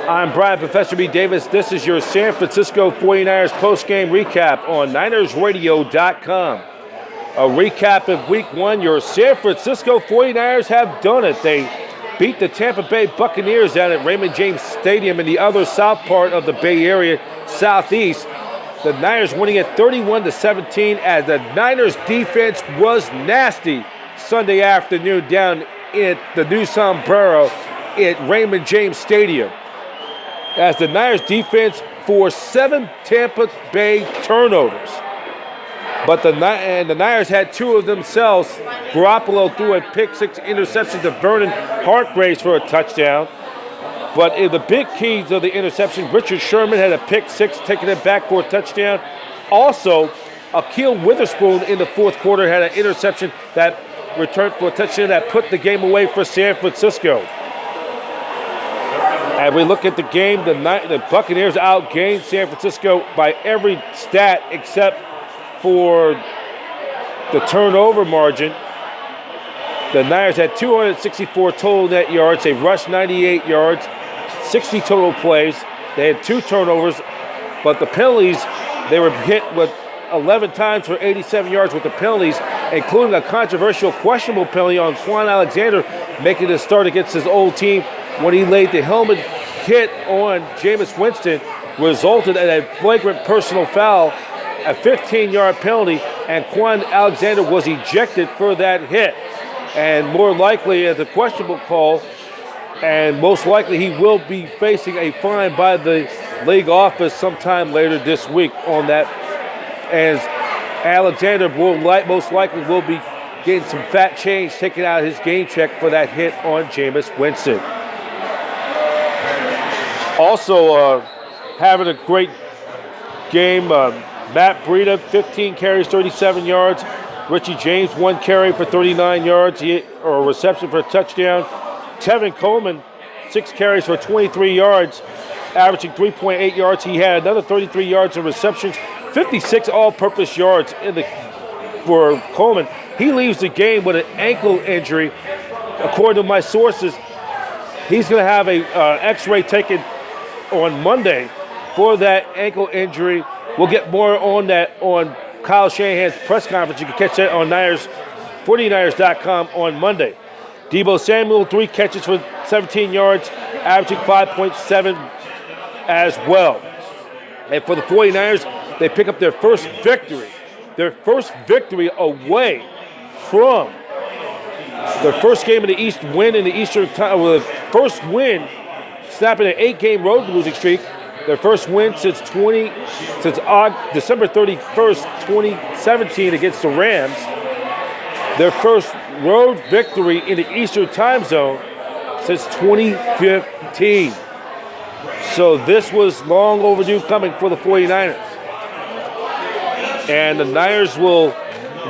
I'm Brian Professor B. Davis. This is your San Francisco 49ers postgame recap on NinersRadio.com. A recap of Week 1. Your San Francisco 49ers have done it. They beat the Tampa Bay Buccaneers down at Raymond James Stadium in the other south part of the Bay Area, southeast. The Niners winning it 31-17 as the Niners defense was nasty Sunday afternoon down at the New Sombrero at Raymond James Stadium, as the Niners defense forced 7 Tampa Bay turnovers. But the Niners had 2 of themselves. Garoppolo threw a pick-6 interception to Vernon Hargraves for a touchdown. But in the big keys of the interception, Richard Sherman had a pick-6, taking it back for a touchdown. Also, Akil Witherspoon in the fourth quarter had an interception that returned for a touchdown that put the game away for San Francisco. As we look at the game, the Buccaneers outgained San Francisco by every stat except for the turnover margin. The Niners had 264 total net yards. They rushed 98 yards, 60 total plays. They had 2 turnovers, but the penalties, they were hit with 11 times for 87 yards with the penalties, including a controversial questionable penalty on Quan Alexander making the start against his old team when he laid the helmet hit on Jameis Winston, resulted in a flagrant personal foul, a 15-yard penalty, and Quan Alexander was ejected for that hit. And more likely as a questionable call, and most likely he will be facing a fine by the league office sometime later this week on that, as Alexander most likely will be getting some fat change taken out of his game check for that hit on Jameis Winston. Also having a great game, Matt Breida, 15 carries, 37 yards. Richie James, 1 carry for 39 yards, or a reception for a touchdown. Tevin Coleman, 6 carries for 23 yards, averaging 3.8 yards. He had another 33 yards in receptions, 56 all-purpose yards for Coleman. He leaves the game with an ankle injury. According to my sources, he's going to have a X-ray taken on Monday for that ankle injury. We'll get more on that on Kyle Shanahan's press conference. You can catch that on 49ers.com on Monday. Deebo Samuel, 3 catches for 17 yards, averaging 5.7 as well. And for the 49ers, they pick up their first victory. Their first victory away from their first game of the East win in the Eastern time. Well, the first win, snapping an 8-game road losing streak. Their first win since December 31st, 2017 against the Rams. Their first road victory in the Eastern time zone since 2015. So this was long overdue coming for the 49ers. And the Niners will,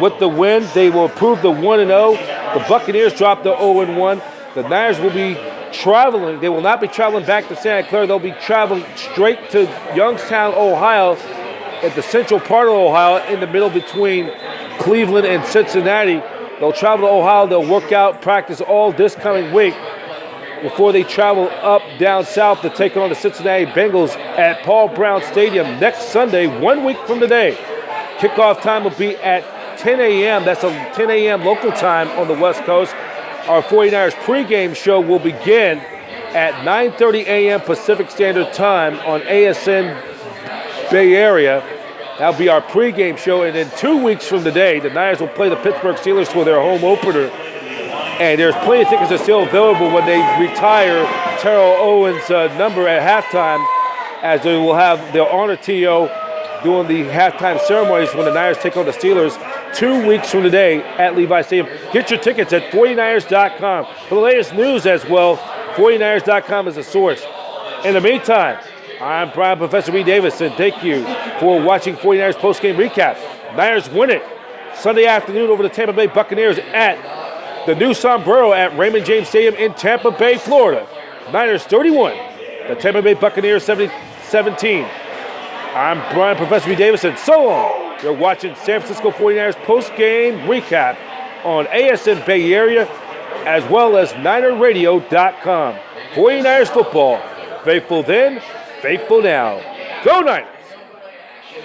with the win, they will improve the 1-0. The Buccaneers drop the 0-1. The Niners will be traveling. They will not be traveling back to Santa Clara. They'll be traveling straight to Youngstown, Ohio, at the central part of Ohio, in the middle between Cleveland and Cincinnati. They'll travel to Ohio. They'll work out, practice all this coming week before they travel up down south to take on the Cincinnati Bengals at Paul Brown Stadium next Sunday, 1 week from today. Kickoff time will be at 10 a.m. That's a 10 a.m. local time on the West Coast. Our 49ers pregame show will begin at 9:30 a.m. Pacific Standard Time on ASN Bay Area. That'll be our pregame show. And then 2 weeks from today, the Niners will play the Pittsburgh Steelers for their home opener. And there's plenty of tickets that are still available when they retire Terrell Owens' number at halftime, as they will have their honor TO doing the halftime ceremonies when the Niners take on the Steelers 2 weeks from today at Levi Stadium. Get your tickets at 49ers.com. For the latest news as well, 49ers.com is a source. In the meantime, I'm Brian Professor B. Davis, and thank you for watching 49ers postgame recap. Niners win it Sunday afternoon over the Tampa Bay Buccaneers at the New Sombrero at Raymond James Stadium in Tampa Bay, Florida. Niners 31, the Tampa Bay Buccaneers 17. I'm Brian Professor B. Davis, and so long. You're watching San Francisco 49ers post-game recap on ASN Bay Area, as well as NinerRadio.com. 49ers football Faithful then, faithful now. Go Niners!